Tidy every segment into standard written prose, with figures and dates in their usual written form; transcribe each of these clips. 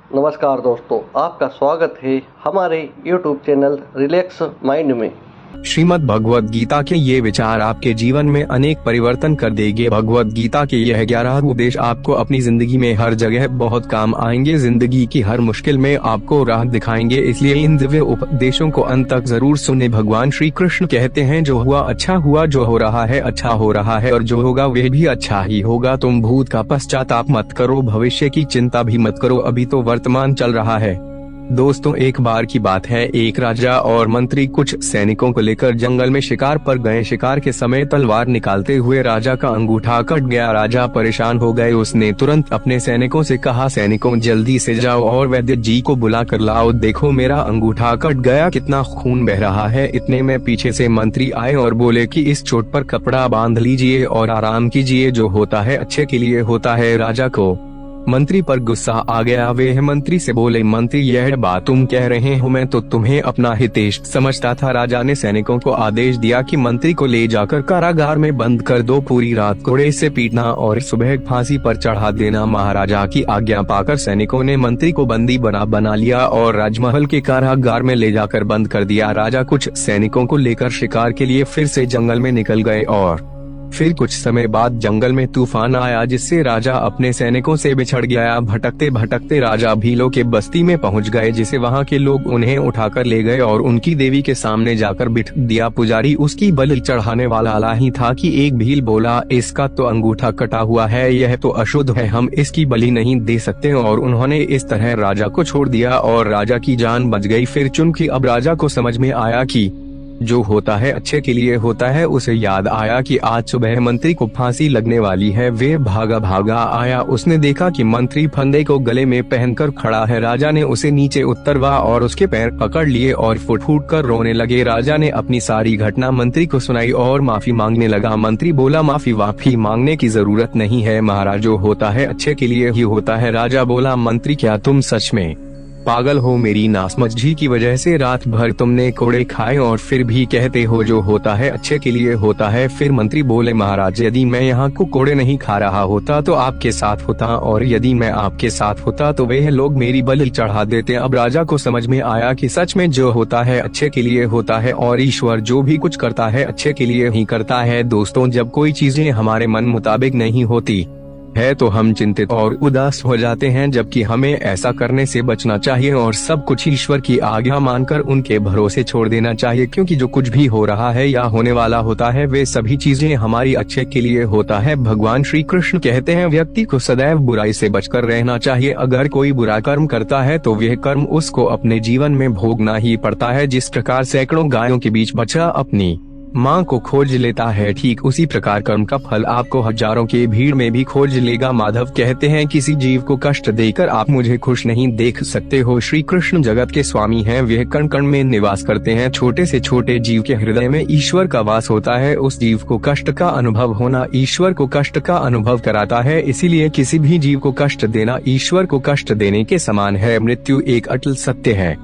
नमस्कार दोस्तों, आपका स्वागत है हमारे YouTube चैनल रिलैक्स माइंड में। श्रीमद् भगवद गीता के ये विचार आपके जीवन में अनेक परिवर्तन कर देंगे। भगवद गीता के यह 11 उपदेश आपको अपनी जिंदगी में हर जगह बहुत काम आएंगे। जिंदगी की हर मुश्किल में आपको राह दिखाएंगे, इसलिए इन दिव्य उपदेशों को अंत तक जरूर सुने। भगवान श्री कृष्ण कहते हैं, जो हुआ अच्छा हुआ, जो हो रहा है अच्छा हो रहा है और जो होगा वह भी अच्छा ही होगा। तुम भूत का पश्चाताप मत करो, भविष्य की चिंता भी मत करो, अभी तो वर्तमान चल रहा है। दोस्तों, एक बार की बात है, एक राजा और मंत्री कुछ सैनिकों को लेकर जंगल में शिकार पर गए। शिकार के समय तलवार निकालते हुए राजा का अंगूठा कट गया। राजा परेशान हो गए। उसने तुरंत अपने सैनिकों से कहा, सैनिकों जल्दी से जाओ और वैद्य जी को बुला कर लाओ। देखो मेरा अंगूठा कट गया, कितना खून बह रहा है। इतने में पीछे से मंत्री आए और बोले कि इस चोट पर कपड़ा बांध लीजिए और आराम कीजिए, जो होता है अच्छे के लिए होता है। राजा को मंत्री पर गुस्सा आ गया। वे मंत्री से बोले, मंत्री यह बात तुम कह रहे हो, मैं तो तुम्हें अपना हितैषी समझता था। राजा ने सैनिकों को आदेश दिया कि मंत्री को ले जाकर कारागार में बंद कर दो, पूरी रात कोड़े से पीटना और सुबह फांसी पर चढ़ा देना। महाराजा की आज्ञा पाकर सैनिकों ने मंत्री को बंदी बना लिया और राजमहल के कारागार में ले जाकर बंद कर दिया। राजा कुछ सैनिकों को लेकर शिकार के लिए फिर से जंगल में निकल गए और फिर कुछ समय बाद जंगल में तूफान आया, जिससे राजा अपने सैनिकों से बिछड़ गया। भटकते भटकते राजा भीलों के बस्ती में पहुंच गए, जिसे वहां के लोग उन्हें उठाकर ले गए और उनकी देवी के सामने जाकर बिठ दिया। पुजारी उसकी बलि चढ़ाने वाला ही था कि एक भील बोला, इसका तो अंगूठा कटा हुआ है, यह तो अशुद्ध है, हम इसकी बलि नहीं दे सकते। और उन्होंने इस तरह राजा को छोड़ दिया और राजा की जान बच गई। फिर चूंकि अब राजा को समझ में आया कि जो होता है अच्छे के लिए होता है, उसे याद आया कि आज सुबह मंत्री को फांसी लगने वाली है। वे भागा आया। उसने देखा कि मंत्री फंदे को गले में पहनकर खड़ा है। राजा ने उसे नीचे उतरवा और उसके पैर पकड़ लिए और फुट फुट कर रोने लगे। राजा ने अपनी सारी घटना मंत्री को सुनाई और माफी मांगने लगा। मंत्री बोला, माफी मांगने की जरूरत नहीं है महाराज, जो होता है अच्छे के लिए ही होता है। राजा बोला, मंत्री क्या तुम सच में पागल हो? मेरी नासमझी की वजह से रात भर तुमने कोड़े खाए और फिर भी कहते हो जो होता है अच्छे के लिए होता है। फिर मंत्री बोले, महाराज यदि मैं यहाँ को कोड़े नहीं खा रहा होता तो आपके साथ होता, और यदि मैं आपके साथ होता तो वह लोग मेरी बलि चढ़ा देते। अब राजा को समझ में आया कि सच में जो होता है अच्छे के लिए होता है और ईश्वर जो भी कुछ करता है अच्छे के लिए ही करता है। दोस्तों, जब कोई चीजें हमारे मन मुताबिक नहीं होती है तो हम चिंतित और उदास हो जाते हैं, जबकि हमें ऐसा करने से बचना चाहिए और सब कुछ ईश्वर की आज्ञा मानकर उनके भरोसे छोड़ देना चाहिए, क्योंकि जो कुछ भी हो रहा है या होने वाला होता है वे सभी चीजें हमारी अच्छे के लिए होता है। भगवान श्री कृष्ण कहते हैं, व्यक्ति को सदैव बुराई से बचकर रहना चाहिए। अगर कोई बुरा कर्म करता है तो वह कर्म उसको अपने जीवन में भोगना ही पड़ता है। जिस प्रकार सैकड़ों गायों के बीच बछड़ा अपनी माँ को खोज लेता है, ठीक उसी प्रकार कर्म का फल आपको हजारों की भीड़ में भी खोज लेगा। माधव कहते हैं, किसी जीव को कष्ट देकर आप मुझे खुश नहीं देख सकते हो। श्री कृष्ण जगत के स्वामी हैं, वे कण कण में निवास करते हैं। छोटे से छोटे जीव के हृदय में ईश्वर का वास होता है। उस जीव को कष्ट का अनुभव होना ईश्वर को कष्ट का अनुभव कराता है। इसीलिए किसी भी जीव को कष्ट देना ईश्वर को कष्ट देने के समान है। मृत्यु एक अटल सत्य है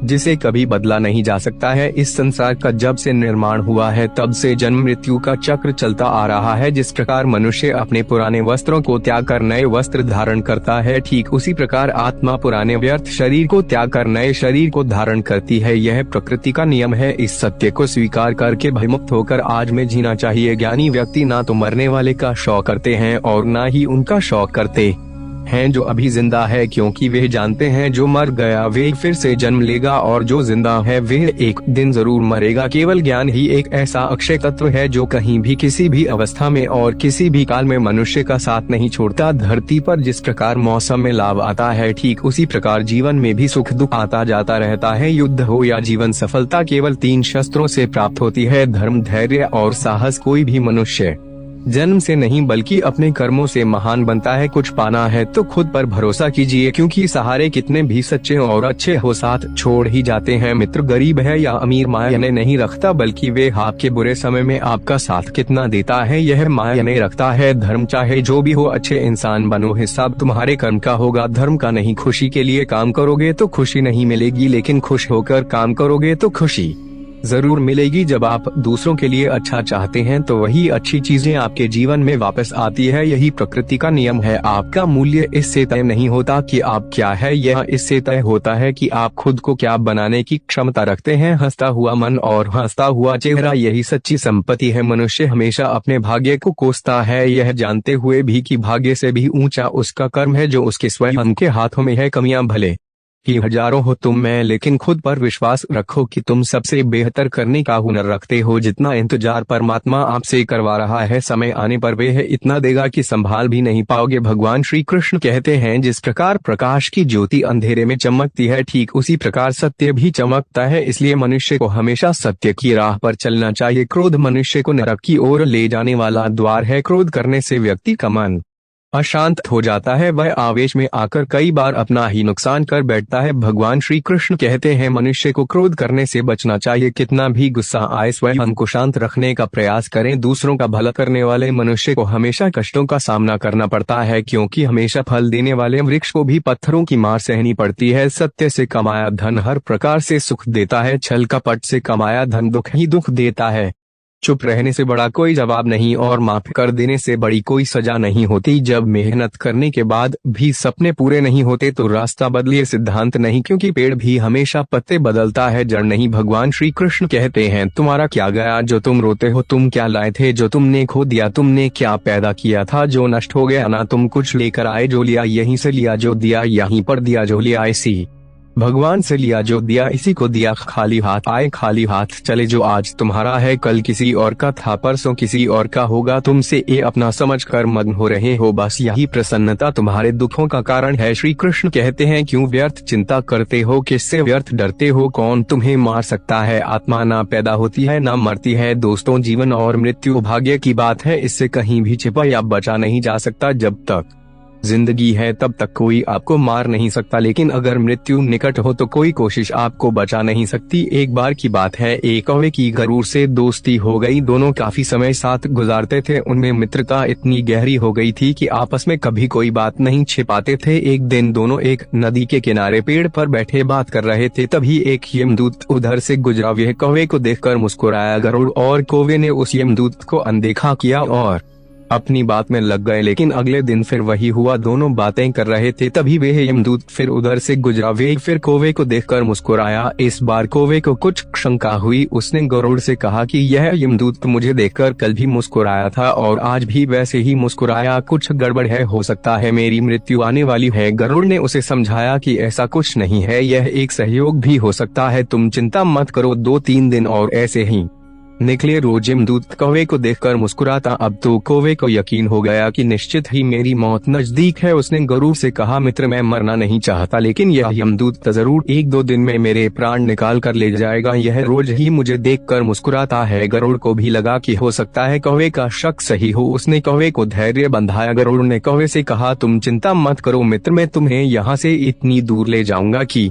जिसे कभी बदला नहीं जा सकता है। इस संसार का जब से निर्माण हुआ है तब से जन्म मृत्यु का चक्र चलता आ रहा है। जिस प्रकार मनुष्य अपने पुराने वस्त्रों को त्याग कर नए वस्त्र धारण करता है, ठीक उसी प्रकार आत्मा पुराने व्यर्थ शरीर को त्याग कर नए शरीर को धारण करती है। यह प्रकृति का नियम है। इस सत्य को स्वीकार करके भयमुक्त होकर आज में जीना चाहिए। ज्ञानी व्यक्ति ना तो मरने वाले का शौक करते हैं और ना ही उनका शौक करते हैं जो अभी जिंदा है, क्योंकि वे जानते हैं जो मर गया वे फिर से जन्म लेगा और जो जिंदा है वे एक दिन जरूर मरेगा। केवल ज्ञान ही एक ऐसा अक्षय तत्व है जो कहीं भी किसी भी अवस्था में और किसी भी काल में मनुष्य का साथ नहीं छोड़ता। धरती पर जिस प्रकार मौसम में लाभ आता है, ठीक उसी प्रकार जीवन में भी सुख दुख आता जाता रहता है। युद्ध हो या जीवन सफलता केवल 3 शस्त्रों से प्राप्त होती है, धर्म, धैर्य और साहस। कोई भी मनुष्य जन्म से नहीं बल्कि अपने कर्मों से महान बनता है। कुछ पाना है तो खुद पर भरोसा कीजिए, क्योंकि सहारे कितने भी सच्चे और अच्छे हो साथ छोड़ ही जाते हैं। मित्र गरीब है या अमीर मायने नहीं रखता, बल्कि वे आपके बुरे समय में आपका साथ कितना देता है यह मायने रखता है। धर्म चाहे जो भी हो, अच्छे इंसान बनो, हिसाब तुम्हारे कर्म का होगा, धर्म का नहीं। खुशी के लिए काम करोगे तो खुशी नहीं मिलेगी, लेकिन खुश होकर काम करोगे तो खुशी जरूर मिलेगी। जब आप दूसरों के लिए अच्छा चाहते हैं तो वही अच्छी चीजें आपके जीवन में वापस आती है। यही प्रकृति का नियम है। आपका मूल्य इससे तय नहीं होता कि आप क्या है, यह इससे तय होता है कि आप खुद को क्या बनाने की क्षमता रखते हैं। हंसता हुआ मन और हंसता हुआ चेहरा, यही सच्ची संपत्ति है। मनुष्य हमेशा अपने भाग्य को कोसता है, यह जानते हुए भी कि भाग्य से भी ऊंचा उसका कर्म है जो उसके स्वयं के हाथों में है। कमियां भले कि हजारों हो तुम में, लेकिन खुद पर विश्वास रखो कि तुम सबसे बेहतर करने का हुनर रखते हो। जितना इंतजार परमात्मा आपसे करवा रहा है, समय आने पर वह इतना देगा कि संभाल भी नहीं पाओगे। भगवान श्री कृष्ण कहते हैं, जिस प्रकार प्रकाश की ज्योति अंधेरे में चमकती है, ठीक उसी प्रकार सत्य भी चमकता है। इसलिए मनुष्य को हमेशा सत्य की राह पर चलना चाहिए। क्रोध मनुष्य को नरक की ओर ले जाने वाला द्वार है। क्रोध करने से व्यक्ति का मन अशांत हो जाता है, वह आवेश में आकर कई बार अपना ही नुकसान कर बैठता है। भगवान श्री कृष्ण कहते हैं, मनुष्य को क्रोध करने से बचना चाहिए। कितना भी गुस्सा आए, स्वयं को शांत रखने का प्रयास करें। दूसरों का भला करने वाले मनुष्य को हमेशा कष्टों का सामना करना पड़ता है, क्योंकि हमेशा फल देने वाले वृक्ष को भी पत्थरों की मार सहनी पड़ती है। सत्य से कमाया धन हर प्रकार से सुख देता है, छल कपट से कमाया धन दुख ही दुख देता है। चुप रहने से बड़ा कोई जवाब नहीं और माफ कर देने से बड़ी कोई सजा नहीं होती। जब मेहनत करने के बाद भी सपने पूरे नहीं होते तो रास्ता बदलिए, सिद्धांत नहीं, क्योंकि पेड़ भी हमेशा पत्ते बदलता है, जड़ नहीं। भगवान श्री कृष्ण कहते हैं, तुम्हारा क्या गया जो तुम रोते हो? तुम क्या लाए थे जो तुमने खो दिया? तुमने क्या पैदा किया था जो नष्ट हो गया? ना तुम कुछ लेकर आए, जो लिया यहीं से लिया, जो दिया यहीं पर दिया, जो लिया इसी भगवान से लिया, जो दिया इसी को दिया। खाली हाथ आए खाली हाथ चले। जो आज तुम्हारा है कल किसी और का था, परसों किसी और का होगा। तुमसे ये अपना समझकर मग्न हो रहे हो, बस यही प्रसन्नता तुम्हारे दुखों का कारण है। श्री कृष्ण कहते हैं, क्यों व्यर्थ चिंता करते हो? किससे व्यर्थ डरते हो? कौन तुम्हें मार सकता है? आत्मा ना पैदा होती है ना मरती है। दोस्तों, जीवन और मृत्यु भाग्य की बात है, इससे कहीं भी छिपा या बचा नहीं जा सकता। जब तक जिंदगी है तब तक कोई आपको मार नहीं सकता, लेकिन अगर मृत्यु निकट हो तो कोई कोशिश आपको बचा नहीं सकती। एक बार की बात है, एक कौवे की गरुड़ से दोस्ती हो गई। दोनों काफी समय साथ गुजारते थे। उनमें मित्रता इतनी गहरी हो गई थी कि आपस में कभी कोई बात नहीं छिपाते थे। एक दिन दोनों एक नदी के किनारे पेड़ पर बैठे बात कर रहे थे। तभी एक यमदूत उधर से गुजरा। वह कौवे को देखकर मुस्कुराया। गरुड़ और कौवे ने उस यमदूत को अनदेखा किया और अपनी बात में लग गए। लेकिन अगले दिन फिर वही हुआ, दोनों बातें कर रहे थे। तभी वह यमदूत फिर उधर से गुजरा। वे फिर कौवे को देखकर मुस्कुराया। इस बार कौवे को कुछ शंका हुई। उसने गरुड़ से कहा कि यह यमदूत मुझे देखकर कल भी मुस्कुराया था और आज भी वैसे ही मुस्कुराया। कुछ गड़बड़ है, हो सकता है मेरी मृत्यु आने वाली है। गरुड़ ने उसे समझाया कि ऐसा कुछ नहीं है, यह एक सहयोग भी हो सकता है। तुम चिंता मत करो, 2-3 दिन और ऐसे ही निकले। रोज यमदूत कौवे को देखकर मुस्कुराता। अब तो कौवे को यकीन हो गया कि निश्चित ही मेरी मौत नजदीक है। उसने गरुड़ से कहा, मित्र, मैं मरना नहीं चाहता, लेकिन यह यमदूत जरूर 1-2 दिन में मेरे प्राण निकाल कर ले जाएगा। यह रोज ही मुझे देखकर मुस्कुराता है। गरुड़ को भी लगा कि हो सकता है कौवे का शक सही हो। उसने कौवे को धैर्य बंधाया। गरुड़ ने कौवे से कहा, तुम चिंता मत करो मित्र, मैं तुम्हें यहाँ से इतनी दूर ले जाऊंगा कि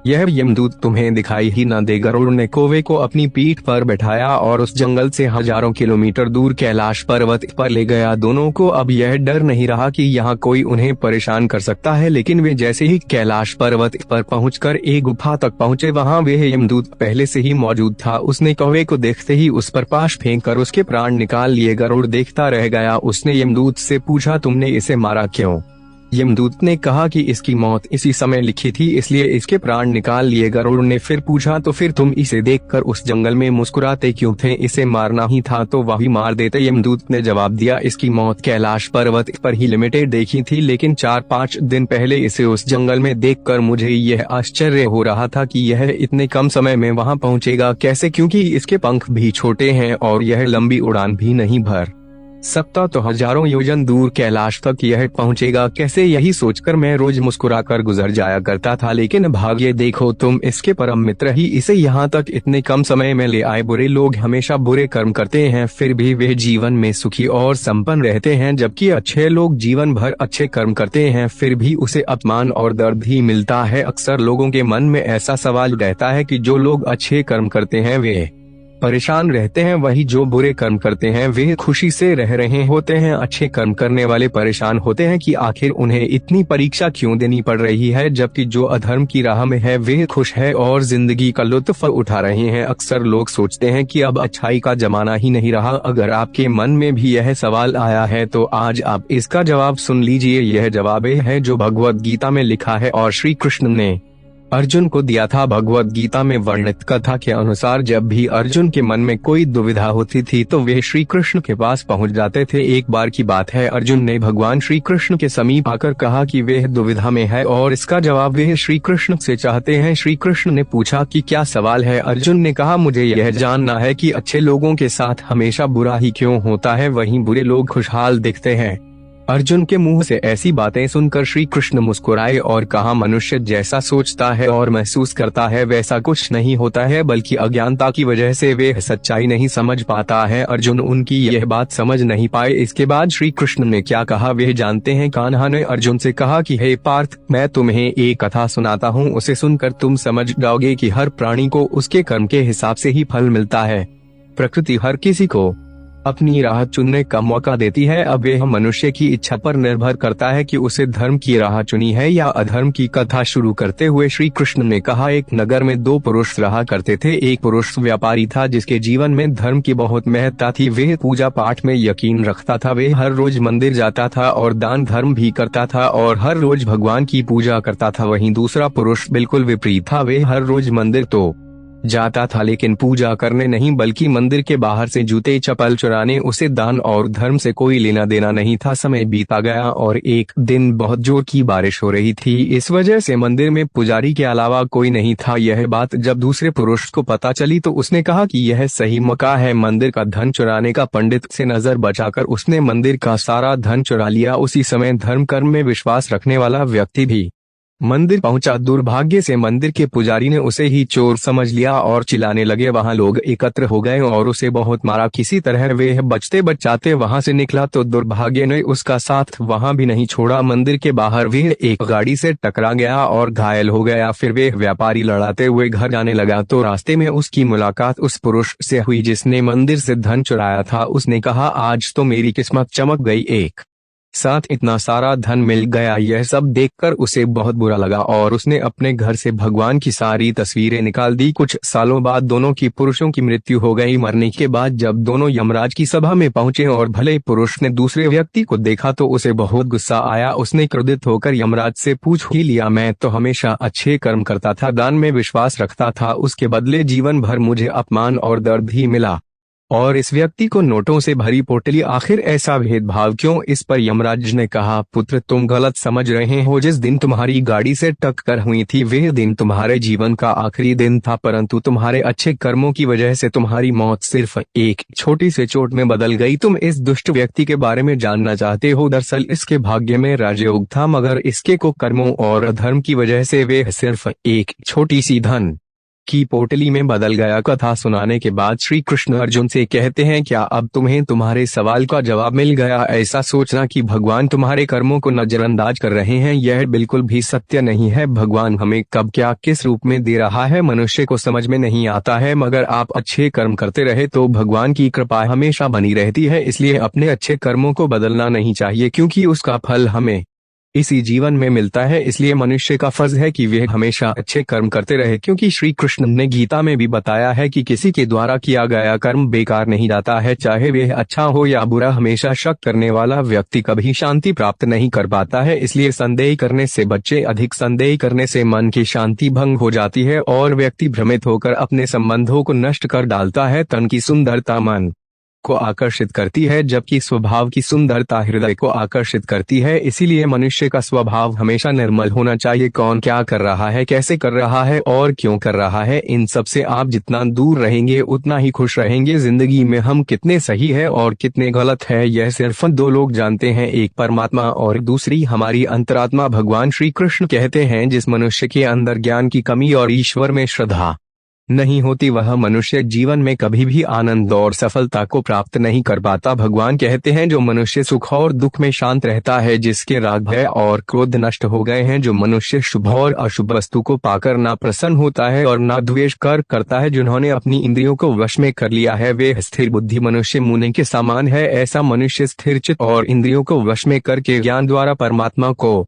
यह यमदूत तुम्हें दिखाई ही न दे। गरुड़ ने कौवे को अपनी पीठ पर बैठाया और उस जंगल से हजारों किलोमीटर दूर कैलाश पर्वत पर ले गया। दोनों को अब यह डर नहीं रहा कि यहाँ कोई उन्हें परेशान कर सकता है। लेकिन वे जैसे ही कैलाश पर्वत पर पहुंचकर एक गुफा तक पहुंचे, वहाँ वह यमदूत पहले से ही मौजूद था। उसने कौवे को देखते ही उस पर पाश फेंककर उसके प्राण निकाल लिए। गरुड़ देखता रह गया। उसने यमदूत से पूछा, तुमने इसे मारा क्यों? यमदूत ने कहा कि इसकी मौत इसी समय लिखी थी, इसलिए इसके प्राण निकाल लिए। गरुड़ ने फिर पूछा, तो फिर तुम इसे देखकर उस जंगल में मुस्कुराते क्यों थे? इसे मारना ही था तो वही मार देते। यमदूत ने जवाब दिया, इसकी मौत कैलाश पर्वत पर ही लिमिटेड देखी थी, लेकिन 4-5 दिन पहले इसे उस जंगल में देखकर मुझे यह आश्चर्य हो रहा था कि यह इतने कम समय में वहां पहुंचेगा कैसे, क्योंकि इसके पंख भी छोटे हैं और यह लंबी उड़ान भी नहीं भर सकता, तो हजारों योजन दूर कैलाश तक यह पहुंचेगा कैसे? यही सोचकर मैं रोज मुस्कुराकर गुजर जाया करता था, लेकिन भाग्य देखो तुम, इसके परम मित्र ही इसे यहाँ तक इतने कम समय में ले आए। बुरे लोग हमेशा बुरे कर्म करते हैं, फिर भी वे जीवन में सुखी और संपन्न रहते हैं, जबकि अच्छे लोग जीवन भर अच्छे कर्म करते हैं, फिर भी उसे अपमान और दर्द ही मिलता है। अक्सर लोगों के मन में ऐसा सवाल रहता है कि जो लोग अच्छे कर्म करते हैं वे परेशान रहते हैं, वही जो बुरे कर्म करते हैं वे खुशी से रह रहे होते हैं। अच्छे कर्म करने वाले परेशान होते हैं कि आखिर उन्हें इतनी परीक्षा क्यों देनी पड़ रही है, जबकि जो अधर्म की राह में है वे खुश है और जिंदगी का लुत्फ उठा रहे हैं। अक्सर लोग सोचते हैं कि अब अच्छाई का जमाना ही नहीं रहा। अगर आपके मन में भी यह सवाल आया है तो आज आप इसका जवाब सुन लीजिए। यह जवाब है जो भगवत गीता में लिखा है और श्री कृष्ण ने अर्जुन को दिया था। भगवत गीता में वर्णित कथा के अनुसार जब भी अर्जुन के मन में कोई दुविधा होती थी तो वे श्री कृष्ण के पास पहुंच जाते थे। एक बार की बात है, अर्जुन ने भगवान श्री कृष्ण के समीप आकर कहा कि वे दुविधा में है और इसका जवाब वे श्री कृष्ण से चाहते हैं। श्री कृष्ण ने पूछा कि क्या सवाल है। अर्जुन ने कहा, मुझे यह जानना है कि अच्छे लोगों के साथ हमेशा बुरा ही क्यों होता है, वहीं बुरे लोग खुशहाल दिखते हैं। अर्जुन के मुंह से ऐसी बातें सुनकर श्री कृष्ण मुस्कुराए और कहा, मनुष्य जैसा सोचता है और महसूस करता है वैसा कुछ नहीं होता है, बल्कि अज्ञानता की वजह से वे सच्चाई नहीं समझ पाता है। अर्जुन उनकी यह बात समझ नहीं पाए। इसके बाद श्री कृष्ण ने क्या कहा वे जानते हैं। कान्हा ने अर्जुन से कहा कि हे पार्थ, मैं तुम्हें एक कथा सुनाता हूँ, उसे सुनकर तुम समझ जाओगे कि हर प्राणी को उसके कर्म के हिसाब से ही फल मिलता है। प्रकृति हर किसी को अपनी राह चुनने का मौका देती है। अब यह मनुष्य की इच्छा पर निर्भर करता है कि उसे धर्म की राह चुनी है या अधर्म की। कथा शुरू करते हुए श्री कृष्ण ने कहा, एक नगर में दो पुरुष रहा करते थे। एक पुरुष व्यापारी था जिसके जीवन में धर्म की बहुत महत्ता थी। वे पूजा पाठ में यकीन रखता था। वे हर रोज मंदिर जाता था और दान धर्म भी करता था और हर रोज भगवान की पूजा करता था। वहीं दूसरा पुरुष बिल्कुल विपरीत था। वे हर रोज मंदिर तो जाता था लेकिन पूजा करने नहीं, बल्कि मंदिर के बाहर से जूते चप्पल चुराने। उसे दान और धर्म से कोई लेना देना नहीं था। समय बीता गया और एक दिन बहुत जोर की बारिश हो रही थी। इस वजह से मंदिर में पुजारी के अलावा कोई नहीं था। यह बात जब दूसरे पुरुष को पता चली तो उसने कहा कि यह सही मौका है मंदिर का धन चुराने का। पंडित से नजर बचाकर उसने मंदिर का सारा धन चुरा लिया। उसी समय धर्म कर्म में विश्वास रखने वाला व्यक्ति भी मंदिर पहुंचा। दुर्भाग्य से मंदिर के पुजारी ने उसे ही चोर समझ लिया और चिल्लाने लगे। वहां लोग एकत्र हो गए और उसे बहुत मारा। किसी तरह वे बचते बचाते वहां से निकला तो दुर्भाग्य ने उसका साथ वहां भी नहीं छोड़ा। मंदिर के बाहर वे एक गाड़ी से टकरा गया और घायल हो गया। फिर वे व्यापारी लड़ाते हुए घर जाने लगा तो रास्ते में उसकी मुलाकात उस पुरुष से हुई जिसने मंदिर से धन चुराया था। उसने कहा, आज तो मेरी किस्मत चमक गई, एक साथ इतना सारा धन मिल गया। यह सब देखकर उसे बहुत बुरा लगा और उसने अपने घर से भगवान की सारी तस्वीरें निकाल दी। कुछ सालों बाद दोनों की पुरुषों की मृत्यु हो गई। मरने के बाद जब दोनों यमराज की सभा में पहुंचे और भले पुरुष ने दूसरे व्यक्ति को देखा तो उसे बहुत गुस्सा आया। उसने क्रोधित होकर यमराज से पूछ ही लिया, मैं तो हमेशा अच्छे कर्म करता था, दान में विश्वास रखता था, उसके बदले जीवन भर मुझे अपमान और दर्द ही मिला, और इस व्यक्ति को नोटों से भरी पोटली, आखिर ऐसा भेदभाव क्यों। इस पर यमराज ने कहा, पुत्र तुम गलत समझ रहे हो। जिस दिन तुम्हारी गाड़ी से टक्कर हुई थी वह दिन तुम्हारे जीवन का आखिरी दिन था, परंतु तुम्हारे अच्छे कर्मों की वजह से तुम्हारी मौत सिर्फ एक छोटी से चोट में बदल गई। तुम इस दुष्ट व्यक्ति के बारे में जानना चाहते हो। दरअसल इसके भाग्य में राजयोग था, मगर इसके को कर्मों और अधर्म की वजह से वे सिर्फ एक छोटी सी धन की पोटली में बदल गया। कथा सुनाने के बाद श्री कृष्ण अर्जुन से कहते हैं, क्या अब तुम्हें तुम्हारे सवाल का जवाब मिल गया। ऐसा सोचना कि भगवान तुम्हारे कर्मों को नजरअंदाज कर रहे हैं, यह बिल्कुल भी सत्य नहीं है। भगवान हमें कब क्या किस रूप में दे रहा है मनुष्य को समझ में नहीं आता है, मगर आप अच्छे कर्म करते रहे तो भगवान की कृपा हमेशा बनी रहती है। इसलिए अपने अच्छे कर्मों को बदलना नहीं चाहिए, क्योंकि उसका फल हमें इसी जीवन में मिलता है। इसलिए मनुष्य का फर्ज है कि वह हमेशा अच्छे कर्म करते रहे, क्योंकि श्री कृष्ण ने गीता में भी बताया है कि किसी के द्वारा किया गया कर्म बेकार नहीं जाता है, चाहे वह अच्छा हो या बुरा। हमेशा शक करने वाला व्यक्ति कभी शांति प्राप्त नहीं कर पाता है। इसलिए संदेह करने से बच्चे, अधिक संदेह करने से मन की शांति भंग हो जाती है और व्यक्ति भ्रमित होकर अपने संबंधों को नष्ट कर डालता है। तन की सुंदरता मन को आकर्षित करती है, जबकि स्वभाव की सुंदरता हृदय को आकर्षित करती है। इसीलिए मनुष्य का स्वभाव हमेशा निर्मल होना चाहिए। कौन क्या कर रहा है, कैसे कर रहा है और क्यों कर रहा है, इन सब से आप जितना दूर रहेंगे उतना ही खुश रहेंगे। जिंदगी में हम कितने सही है और कितने गलत है यह सिर्फ दो लोग जानते हैं, एक परमात्मा और दूसरी हमारी अंतरात्मा। भगवान श्री कृष्ण कहते हैं, जिस मनुष्य के अंदर ज्ञान की कमी और ईश्वर में श्रद्धा नहीं होती वह मनुष्य जीवन में कभी भी आनंद और सफलता को प्राप्त नहीं कर पाता। भगवान कहते हैं जो मनुष्य सुख और दुख में शांत रहता है, जिसके राग भय और क्रोध नष्ट हो गए हैं, जो मनुष्य शुभ और अशुभ वस्तु को पाकर ना प्रसन्न होता है और ना द्वेष करता है, जिन्होंने अपनी इंद्रियों को वश में कर लिया है, वे स्थिर बुद्धि मनुष्य मुनि के समान है। ऐसा मनुष्य स्थिर चित्त और इंद्रियों को वश में करके ज्ञान द्वारा परमात्मा को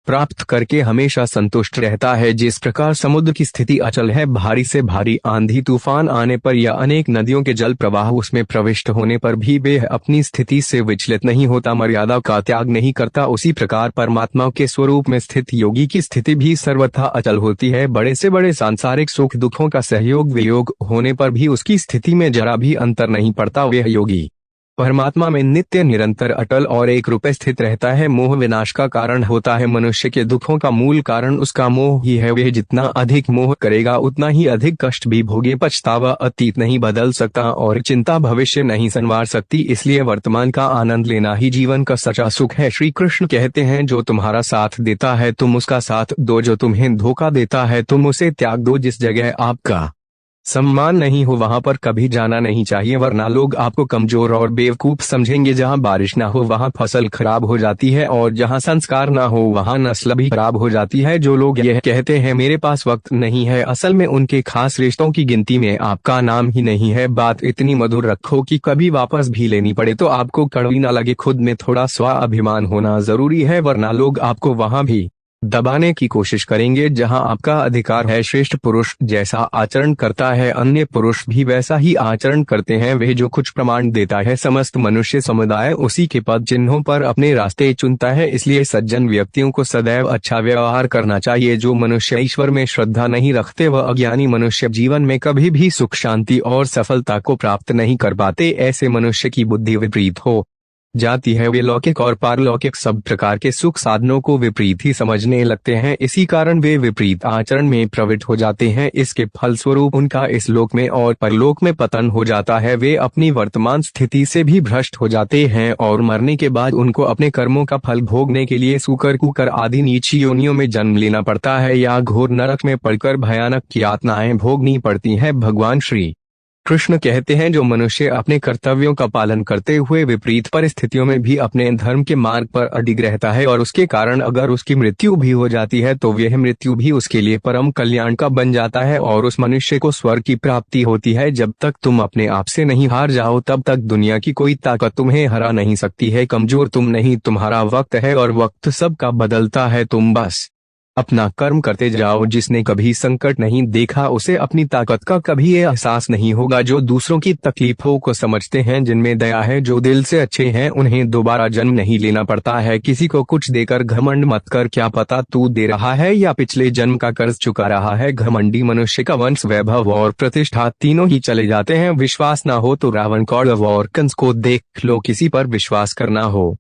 प्राप्त करके हमेशा संतुष्ट रहता है। जिस प्रकार समुद्र की स्थिति अचल है, भारी से भारी आंधी तूफान आने पर या अनेक नदियों के जल प्रवाह उसमें प्रविष्ट होने पर भी वे अपनी स्थिति से विचलित नहीं होता, मर्यादा का त्याग नहीं करता, उसी प्रकार परमात्मा के स्वरूप में स्थित योगी की स्थिति भी सर्वथा अचल होती है। बड़े से बड़े सांसारिक सुख दुखों का सहयोग वियोग होने पर भी उसकी स्थिति में जरा भी अंतर नहीं पड़ता। वह योगी परमात्मा में नित्य निरंतर अटल और एक रूप स्थित रहता है। मोह विनाश का कारण होता है। मनुष्य के दुखों का मूल कारण उसका मोह ही है। वह जितना अधिक मोह करेगा उतना ही अधिक कष्ट भी भोगे। पछतावा अतीत नहीं बदल सकता और चिंता भविष्य नहीं संवार सकती, इसलिए वर्तमान का आनंद लेना ही जीवन का सच्चा सुख है। श्री कृष्ण कहते हैं जो तुम्हारा साथ देता है तुम उसका साथ दो, जो तुम्हें धोखा देता है तुम उसे त्याग दो। जिस जगह आपका सम्मान नहीं हो वहां पर कभी जाना नहीं चाहिए, वरना लोग आपको कमजोर और बेवकूफ समझेंगे। जहां बारिश ना हो वहां फसल खराब हो जाती है और जहां संस्कार ना हो वहां नस्ल भी खराब हो जाती है। जो लोग यह कहते हैं मेरे पास वक्त नहीं है, असल में उनके खास रिश्तों की गिनती में आपका नाम ही नहीं है। बात इतनी मधुर रखो कि कभी वापस भी लेनी पड़े तो आपको कड़वी ना लगे। खुद में थोड़ा स्वाभिमान होना जरूरी है, वरना लोग आपको वहां भी दबाने की कोशिश करेंगे जहां आपका अधिकार है। श्रेष्ठ पुरुष जैसा आचरण करता है अन्य पुरुष भी वैसा ही आचरण करते हैं। वह जो कुछ प्रमाण देता है समस्त मनुष्य समुदाय उसी के पद चिन्हों पर अपने रास्ते चुनता है। इसलिए सज्जन व्यक्तियों को सदैव अच्छा व्यवहार करना चाहिए। जो मनुष्य ईश्वर में श्रद्धा नहीं रखते वह अज्ञानी मनुष्य जीवन में कभी भी सुख शांति और सफलता को प्राप्त नहीं कर पाते। ऐसे मनुष्य की बुद्धि विपरीत हो जाती है। वे लौकिक और पारलौकिक सब प्रकार के सुख साधनों को विपरीत ही समझने लगते हैं, इसी कारण वे विपरीत आचरण में प्रवृत्त हो जाते हैं। इसके फलस्वरूप उनका इस लोक में और परलोक में पतन हो जाता है। वे अपनी वर्तमान स्थिति से भी भ्रष्ट हो जाते हैं और मरने के बाद उनको अपने कर्मों का फल भोगने के लिए सूकर कुकर आदि नीच योनियों में जन्म लेना पड़ता है या घोर नरक में पड़कर भयानक यातनाएं भोगनी पड़ती है। भगवान श्री कृष्ण कहते हैं जो मनुष्य अपने कर्तव्यों का पालन करते हुए विपरीत परिस्थितियों में भी अपने धर्म के मार्ग पर अडिग रहता है और उसके कारण अगर उसकी मृत्यु भी हो जाती है तो वह मृत्यु भी उसके लिए परम कल्याण का बन जाता है और उस मनुष्य को स्वर्ग की प्राप्ति होती है। जब तक तुम अपने आप से नहीं हार जाओ तब तक दुनिया की कोई ताकत तुम्हें हरा नहीं सकती है। कमजोर तुम नहीं, तुम्हारा वक्त है और वक्त सबका बदलता है। तुम बस अपना कर्म करते जाओ। जिसने कभी संकट नहीं देखा उसे अपनी ताकत का कभी एहसास नहीं होगा। जो दूसरों की तकलीफों को समझते हैं, जिनमें दया है, जो दिल से अच्छे हैं, उन्हें दोबारा जन्म नहीं लेना पड़ता है। किसी को कुछ देकर घमंड मत कर, क्या पता तू दे रहा है या पिछले जन्म का कर्ज चुका रहा है। घमंडी मनुष्य का वंश वैभव और प्रतिष्ठा तीनों ही चले जाते हैं। विश्वास न हो तो रावण कौरव और कंस को देख लो। किसी पर विश्वास करना हो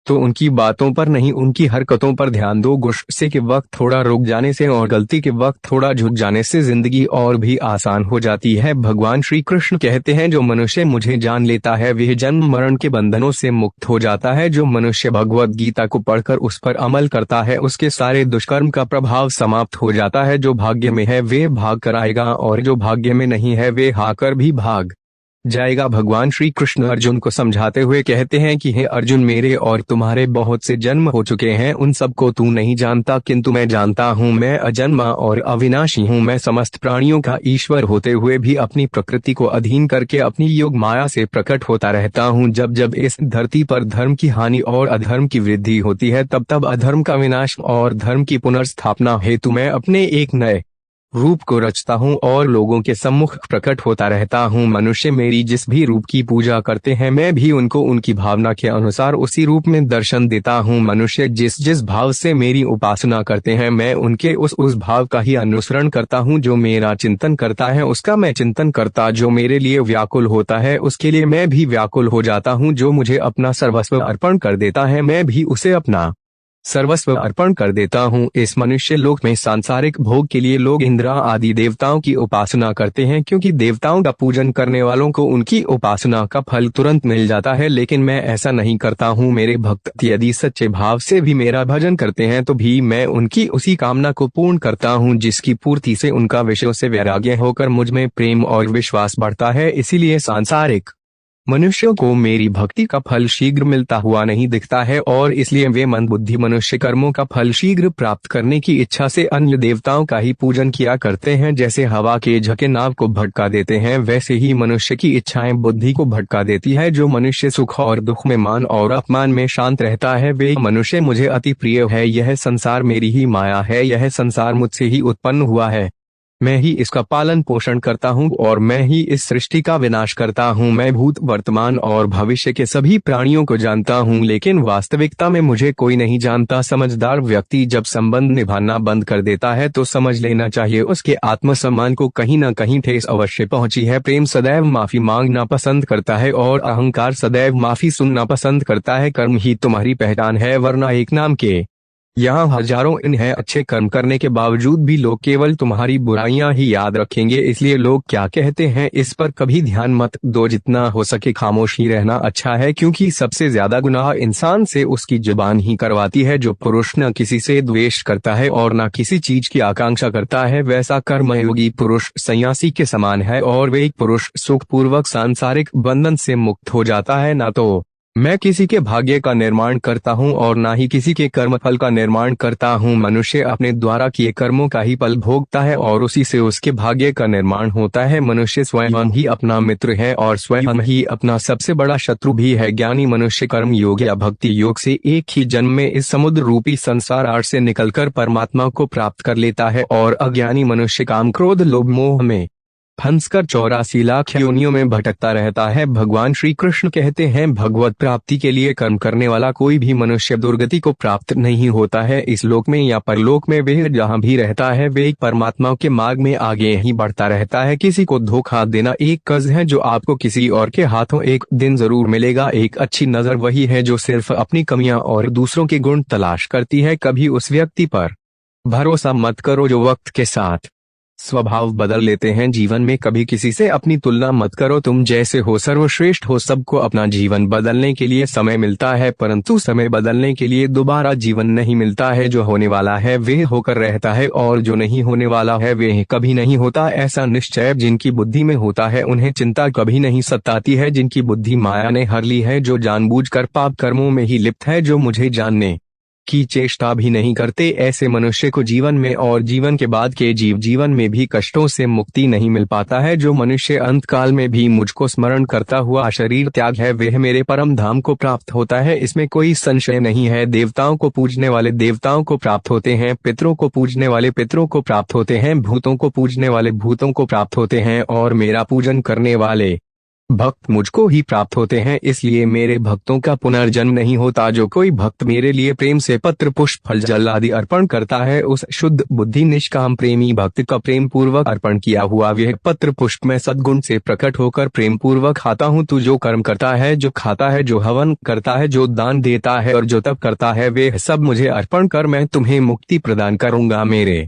तो उनकी बातों पर नहीं उनकी हरकतों पर ध्यान दो। गुस्से के वक्त थोड़ा रुक जाने से और गलती के वक्त थोड़ा झुक जाने से जिंदगी और भी आसान हो जाती है। भगवान श्री कृष्ण कहते हैं जो मनुष्य मुझे जान लेता है वह जन्म मरण के बंधनों से मुक्त हो जाता है। जो मनुष्य भगवत गीता को पढ़कर उस पर अमल करता है उसके सारे दुष्कर्म का प्रभाव समाप्त हो जाता है। जो भाग्य में है वे भाग कर आएगा और जो भाग्य में नहीं है वे हाकर भी भाग जाएगा। भगवान श्री कृष्ण अर्जुन को समझाते हुए कहते हैं कि हे अर्जुन, मेरे और तुम्हारे बहुत से जन्म हो चुके हैं, उन सबको तू नहीं जानता किंतु मैं जानता हूँ। मैं अजन्मा और अविनाशी हूँ। मैं समस्त प्राणियों का ईश्वर होते हुए भी अपनी प्रकृति को अधीन करके अपनी योग माया से प्रकट होता रहता हूँ। जब जब इस धरती पर धर्म की हानि और अधर्म की वृद्धि होती है तब तब अधर्म का विनाश और धर्म की पुनर्स्थापना हेतु मैं अपने एक नए रूप को रचता हूँ और लोगों के सम्मुख प्रकट होता रहता हूँ। मनुष्य मेरी जिस भी रूप की पूजा करते हैं मैं भी उनको उनकी भावना के अनुसार उसी रूप में दर्शन देता हूँ। मनुष्य जिस जिस भाव से मेरी उपासना करते हैं मैं उनके उस भाव का ही अनुसरण करता हूँ। जो मेरा चिंतन करता है उसका मैं चिंतन करता, जो मेरे लिए व्याकुल होता है उसके लिए मैं भी व्याकुल हो जाता हूँ। जो मुझे अपना सर्वस्व अर्पण कर देता है मैं भी उसे अपना सर्वस्व अर्पण कर देता हूँ। इस मनुष्य लोक में सांसारिक भोग के लिए लोग इंद्र आदि देवताओं की उपासना करते हैं, क्योंकि देवताओं का पूजन करने वालों को उनकी उपासना का फल तुरंत मिल जाता है, लेकिन मैं ऐसा नहीं करता हूँ। मेरे भक्त यदि सच्चे भाव से भी मेरा भजन करते हैं तो भी मैं उनकी उसी कामना को पूर्ण करता हूँ जिसकी पूर्ति से उनका विषयों से वैराग्य होकर मुझ में प्रेम और विश्वास बढ़ता है। इसीलिए सांसारिक मनुष्यों को मेरी भक्ति का फल शीघ्र मिलता हुआ नहीं दिखता है, और इसलिए वे मंदबुद्धि मनुष्य कर्मों का फल शीघ्र प्राप्त करने की इच्छा से अन्य देवताओं का ही पूजन किया करते हैं। जैसे हवा के झोंके नाव को भटका देते हैं, वैसे ही मनुष्य की इच्छाएं बुद्धि को भटका देती है। जो मनुष्य सुख और दुख में, मान और अपमान में शांत रहता है, वे मनुष्य मुझे अति प्रिय है। यह संसार मेरी ही माया है, यह संसार मुझसे ही उत्पन्न हुआ है, मैं ही इसका पालन पोषण करता हूँ और मैं ही इस सृष्टि का विनाश करता हूँ। मैं भूत, वर्तमान और भविष्य के सभी प्राणियों को जानता हूँ, लेकिन वास्तविकता में मुझे कोई नहीं जानता। समझदार व्यक्ति जब संबंध निभाना बंद कर देता है तो समझ लेना चाहिए उसके आत्मसम्मान को कहीं न कहीं ठेस अवश्य पहुंची है। प्रेम सदैव माफी मांगना पसंद करता है और अहंकार सदैव माफी सुनना पसंद करता है। कर्म ही तुम्हारी पहचान है, वरना एक नाम के यहाँ हजारों इन है। अच्छे कर्म करने के बावजूद भी लोग केवल तुम्हारी बुराइयां ही याद रखेंगे, इसलिए लोग क्या कहते हैं इस पर कभी ध्यान मत दो। जितना हो सके खामोश ही रहना अच्छा है, क्योंकि सबसे ज्यादा गुनाह इंसान से उसकी जुबान ही करवाती है। जो पुरुष न किसी से द्वेष करता है और न किसी चीज की आकांक्षा करता है, वैसा कर्मयोगी पुरुष सन्यासी के समान है, और वे पुरुष सुखपूर्वक सांसारिक बंधन से मुक्त हो जाता है। ना तो मैं किसी के भाग्य का निर्माण करता हूँ और ना ही किसी के कर्म फल का निर्माण करता हूँ। मनुष्य अपने द्वारा किए कर्मों का ही फल भोगता है और उसी से उसके भाग्य का निर्माण होता है। मनुष्य स्वयं ही अपना मित्र है और स्वयं ही अपना सबसे बड़ा शत्रु भी है। ज्ञानी मनुष्य कर्म योग या भक्ति योग से एक ही जन्म में इस समुद्र रूपी संसार आड़ से निकलकर परमात्मा को प्राप्त कर लेता है, और अज्ञानी मनुष्य काम, क्रोध, लोभ, मोह में फंसकर 84 लाख योनियों में भटकता रहता है। भगवान श्री कृष्ण कहते हैं, भगवत प्राप्ति के लिए कर्म करने वाला कोई भी मनुष्य दुर्गति को प्राप्त नहीं होता है। इस लोक में या परलोक में वे जहाँ भी रहता है, वे परमात्मा के मार्ग में आगे ही बढ़ता रहता है। किसी को धोखा देना एक कर्ज है जो आपको किसी और के हाथों एक दिन जरूर मिलेगा। एक अच्छी नजर वही है जो सिर्फ अपनी कमियां और दूसरों के गुण तलाश करती है। कभी उस व्यक्ति पर भरोसा मत करो जो वक्त के साथ स्वभाव बदल लेते हैं। जीवन में कभी किसी से अपनी तुलना मत करो। तुम जैसे हो सर्वश्रेष्ठ हो। सबको अपना जीवन बदलने के लिए समय मिलता है, परंतु समय बदलने के लिए दोबारा जीवन नहीं मिलता है। जो होने वाला है वे होकर रहता है, और जो नहीं होने वाला है वे कभी नहीं होता। ऐसा निश्चय जिनकी बुद्धि में होता है उन्हें चिंता कभी नहीं सताती है। जिनकी बुद्धि माया ने हर ली है, जो जानबूझकर पाप कर्मों में ही लिप्त है, जो मुझे जानने की चेष्टा भी नहीं करते, ऐसे मनुष्य को जीवन में और जीवन के बाद के जीवन में भी कष्टों से मुक्ति नहीं मिल पाता है। जो मनुष्य अंत काल में भी मुझको स्मरण करता हुआ शरीर त्याग है, वह मेरे परम धाम को प्राप्त होता है, इसमें कोई संशय नहीं है। देवताओं को पूजने वाले देवताओं को प्राप्त होते हैं, पितरों को पूजने वाले पितरों को प्राप्त होते हैं, भूतों को पूजने वाले भूतों को प्राप्त होते हैं, और मेरा पूजन करने वाले भक्त मुझको ही प्राप्त होते हैं। इसलिए मेरे भक्तों का पुनर्जन्म नहीं होता। जो कोई भक्त मेरे लिए प्रेम से पत्र, पुष्प, फल, जल आदि अर्पण करता है, उस शुद्ध बुद्धि निष्काम प्रेमी भक्त का प्रेम पूर्वक अर्पण किया हुआ वह पत्र पुष्प मैं सद्गुण से प्रकट होकर प्रेम पूर्वक खाता हूँ। तू जो कर्म करता है, जो खाता है, जो हवन करता है, जो दान देता है और जो तप करता है, वे सब मुझे अर्पण कर, मैं तुम्हें मुक्ति प्रदान करूंगा। मेरे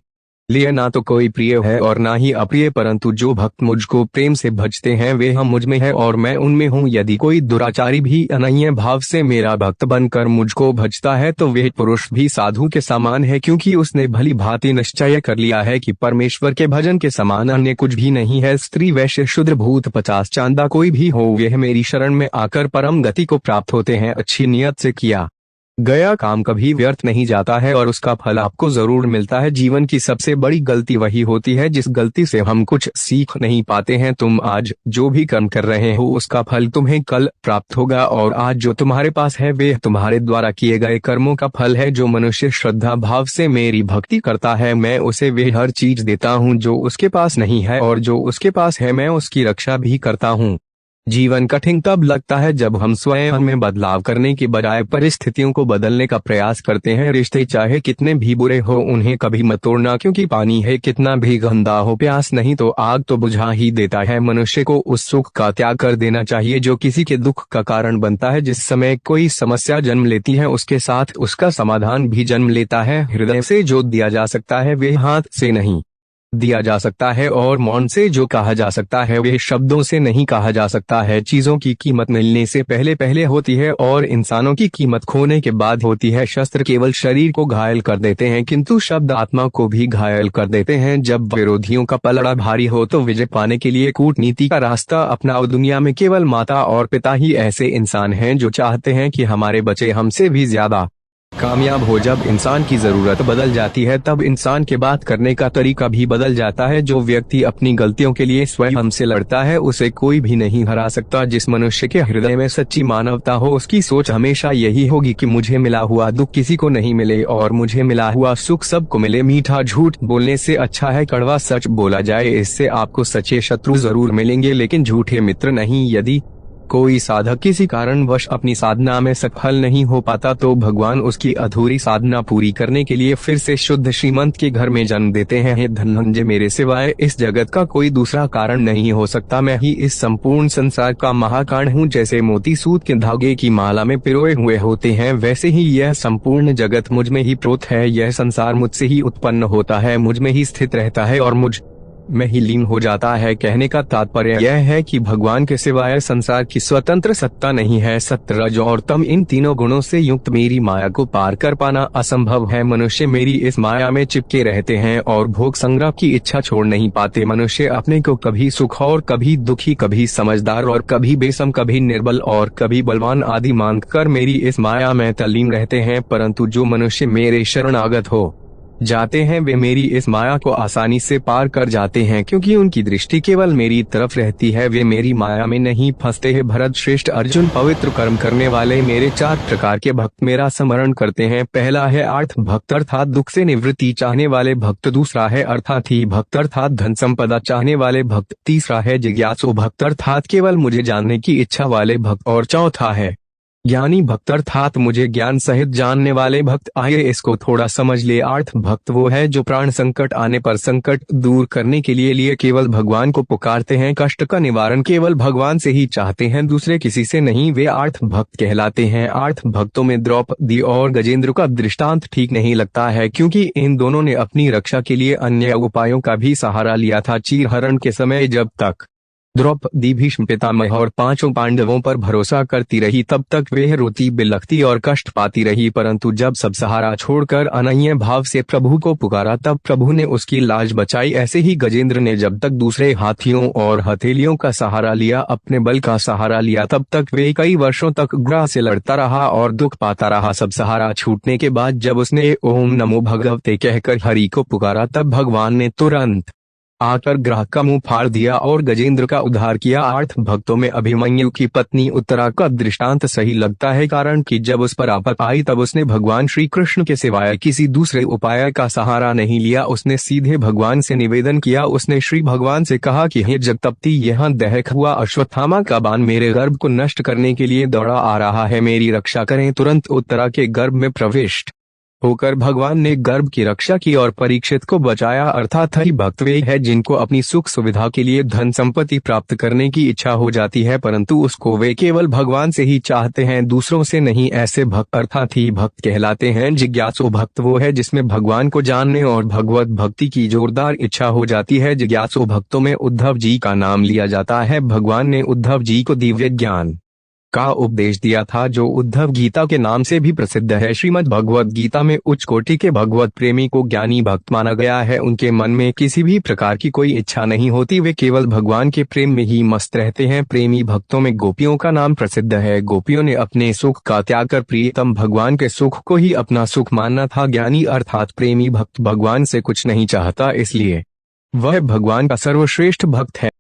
लिए ना तो कोई प्रिय है और ना ही अप्रिय, परंतु जो भक्त मुझको प्रेम से भजते हैं वे हम मुझ में है और मैं उनमें हूँ। यदि कोई दुराचारी भी अनन्य भाव से मेरा भक्त बनकर मुझको भजता है तो वह पुरुष भी साधु के समान है, क्योंकि उसने भली भांति निश्चय कर लिया है कि परमेश्वर के भजन के समान अन्य कुछ भी नहीं है। स्त्री, वैश्य, शूद्र, भूत, 50 चांदा कोई भी हो, वह मेरी शरण में आकर परम गति को प्राप्त होते हैं। अच्छी नियत से किया गया काम कभी व्यर्थ नहीं जाता है और उसका फल आपको जरूर मिलता है। जीवन की सबसे बड़ी गलती वही होती है जिस गलती से हम कुछ सीख नहीं पाते हैं। तुम आज जो भी कर्म कर रहे हो उसका फल तुम्हें कल प्राप्त होगा, और आज जो तुम्हारे पास है वे तुम्हारे द्वारा किए गए कर्मों का फल है। जो मनुष्य श्रद्धा भाव से मेरी भक्ति करता है, मैं उसे वे हर चीज देता हूँ जो उसके पास नहीं है, और जो उसके पास है मैं उसकी रक्षा भी करता हूँ। जीवन कठिन तब लगता है जब हम स्वयं में बदलाव करने के बजाय परिस्थितियों को बदलने का प्रयास करते हैं। रिश्ते चाहे कितने भी बुरे हो उन्हें कभी मत तोड़ना, क्योंकि पानी है कितना भी गंदा हो, प्यास नहीं तो आग तो बुझा ही देता है। मनुष्य को उस सुख का त्याग कर देना चाहिए जो किसी के दुख का कारण बनता है। जिस समय कोई समस्या जन्म लेती है उसके साथ उसका समाधान भी जन्म लेता है। हृदय से जो दिया जा सकता है वे हाथ से नहीं दिया जा सकता है, और मौन से जो कहा जा सकता है वे शब्दों से नहीं कहा जा सकता है। चीजों की कीमत मिलने से पहले पहले होती है और इंसानों की कीमत खोने के बाद होती है। शस्त्र केवल शरीर को घायल कर देते हैं किंतु शब्द आत्मा को भी घायल कर देते हैं। जब विरोधियों का पलड़ा भारी हो तो विजय पाने के लिए कूटनीति का रास्ता अपनाओ। दुनिया में केवल माता और पिता ही ऐसे इंसान हैं जो चाहते हैं कि हमारे बच्चे हमसे भी ज्यादा कामयाब हो। जब इंसान की जरूरत बदल जाती है तब इंसान के बात करने का तरीका भी बदल जाता है। जो व्यक्ति अपनी गलतियों के लिए स्वयं से लड़ता है उसे कोई भी नहीं हरा सकता। जिस मनुष्य के हृदय में सच्ची मानवता हो उसकी सोच हमेशा यही होगी कि मुझे मिला हुआ दुख किसी को नहीं मिले और मुझे मिला हुआ सुख सबको मिले। मीठा झूठ बोलने से अच्छा है कड़वा सच बोला जाए। इससे आपको सच्चे शत्रु जरूर मिलेंगे लेकिन झूठे मित्र नहीं। यदि कोई साधक किसी कारणवश अपनी साधना में सफल नहीं हो पाता तो भगवान उसकी अधूरी साधना पूरी करने के लिए फिर से शुद्ध श्रीमंत के घर में जन्म देते हैं। हे धनंजय, मेरे सिवाय इस जगत का कोई दूसरा कारण नहीं हो सकता। मैं ही इस संपूर्ण संसार का महाकारण हूँ। जैसे मोती सूत के धागे की माला में पिरोए हुए होते हैं वैसे ही यह संपूर्ण जगत मुझ में ही प्रोत है। यह संसार मुझसे ही उत्पन्न होता है, मुझ में ही स्थित रहता है और मुझ में ही लीन हो जाता है। कहने का तात्पर्य यह है कि भगवान के सिवाय संसार की स्वतंत्र सत्ता नहीं है। सत्य, रज और तम, इन तीनों गुणों से युक्त मेरी माया को पार कर पाना असंभव है। मनुष्य मेरी इस माया में चिपके रहते हैं और भोग संग्रह की इच्छा छोड़ नहीं पाते। मनुष्य अपने को कभी सुख और कभी दुखी, कभी समझदार और कभी बेसम, कभी निर्बल और कभी बलवान आदि मानकर मेरी इस माया में तल्लीन रहते हैं। परंतु जो मनुष्य मेरे शरणागत हो जाते हैं वे मेरी इस माया को आसानी से पार कर जाते हैं, क्योंकि उनकी दृष्टि केवल मेरी तरफ रहती है। वे मेरी माया में नहीं फंसते हैं। भरत श्रेष्ठ अर्जुन, पवित्र कर्म करने वाले मेरे 4 प्रकार के भक्त मेरा स्मरण करते हैं। पहला है अर्थ भक्त अर्थात दुख से निवृत्ति चाहने वाले भक्त। दूसरा है अर्थार्थी भक्त अर्थात धन संपदा चाहने वाले भक्त। तीसरा है जिज्ञासु भक्त अर्थात केवल मुझे जानने की इच्छा वाले भक्त। और चौथा है ज्ञानी भक्त अर्थात मुझे ज्ञान सहित जानने वाले भक्त। आइए इसको थोड़ा समझ ले। अर्थ भक्त वो है जो प्राण संकट आने पर संकट दूर करने के लिए केवल भगवान को पुकारते हैं। कष्ट का निवारण केवल भगवान से ही चाहते हैं, दूसरे किसी से नहीं। वे अर्थ भक्त कहलाते हैं। अर्थ भक्तों में द्रौपदी और गजेंद्र का दृष्टांत ठीक नहीं लगता है, क्योंकि इन दोनों ने अपनी रक्षा के लिए अन्य उपायों का भी सहारा लिया था। चीरहरण के समय जब तक द्रौपदी भीष्म पितामह और 5 पांडवों पर भरोसा करती रही तब तक वे रोती बिलखती और कष्ट पाती रही, परंतु जब सब सहारा छोड़कर अनन्य भाव से प्रभु को पुकारा तब प्रभु ने उसकी लाज बचाई। ऐसे ही गजेंद्र ने जब तक दूसरे हाथियों और हथेलियों का सहारा लिया, अपने बल का सहारा लिया, तब तक वे कई वर्षों तक ग्रह से लड़ता रहा और दुख पाता रहा। सब सहारा छूटने के बाद जब उसने ओम नमो भगवते कहकर हरि को पुकारा तब भगवान ने तुरंत आकर ग्रह का मुंह फाड़ दिया और गजेंद्र का उद्धार किया। अर्थ भक्तों में अभिमन्यु की पत्नी उत्तरा का दृष्टांत सही लगता है, कारण कि जब उस पर आपत आई तब उसने भगवान श्री कृष्ण के सिवाय किसी दूसरे उपाय का सहारा नहीं लिया। उसने सीधे भगवान से निवेदन किया। उसने श्री भगवान से कहा कि हे जगतपति, यह दहक हुआ अश्वत्थामा का बाण मेरे गर्भ को नष्ट करने के लिए दौड़ा आ रहा है, मेरी रक्षा करें। तुरंत उत्तरा के गर्भ में प्रविष्ट होकर भगवान ने गर्भ की रक्षा की और परीक्षित को बचाया। अर्थात हरि भक्त वे है जिनको अपनी सुख सुविधा के लिए धन संपत्ति प्राप्त करने की इच्छा हो जाती है, परंतु उसको वे केवल भगवान से ही चाहते हैं, दूसरों से नहीं। ऐसे भक्त अर्थात ही भक्त कहलाते हैं। जिज्ञासु भक्त वो है जिसमें भगवान को जानने और भगवत भक्ति की जोरदार इच्छा हो जाती है। जिज्ञासु भक्तों में उद्धव जी का नाम लिया जाता है। भगवान ने उद्धव जी को दिव्य ज्ञान का उपदेश दिया था, जो उद्धव गीता के नाम से भी प्रसिद्ध है। श्रीमद् भगवत गीता में उच्च कोटि के भगवत प्रेमी को ज्ञानी भक्त माना गया है। उनके मन में किसी भी प्रकार की कोई इच्छा नहीं होती, वे केवल भगवान के प्रेम में ही मस्त रहते हैं। प्रेमी भक्तों में गोपियों का नाम प्रसिद्ध है। गोपियों ने अपने सुख का त्याग कर प्रियतम भगवान के सुख को ही अपना सुख मानना था। ज्ञानी अर्थात प्रेमी भक्त भगवान से कुछ नहीं चाहता, इसलिए वह भगवान का सर्वश्रेष्ठ भक्त है।